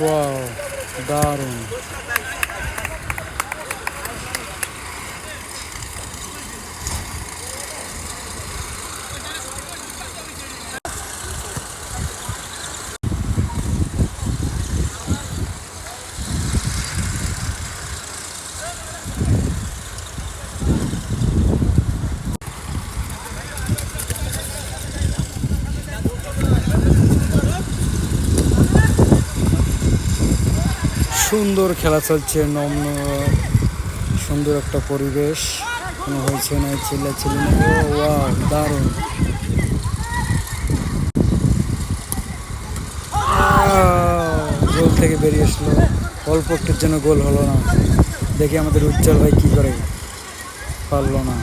Wow, দারুণ। সুন্দর খেলা চলছে, নমন সুন্দর একটা পরিবেশ, কোনো হয়েছে না, চিল্লাচিল্লি না। ওয়াও, দারুণ। গোল থেকে বেরিয়ে আসলো, অল্প একটুর জন্য গোল হলো না। দেখি আমাদের উজ্জ্বল ভাই কি করে, পারলো না।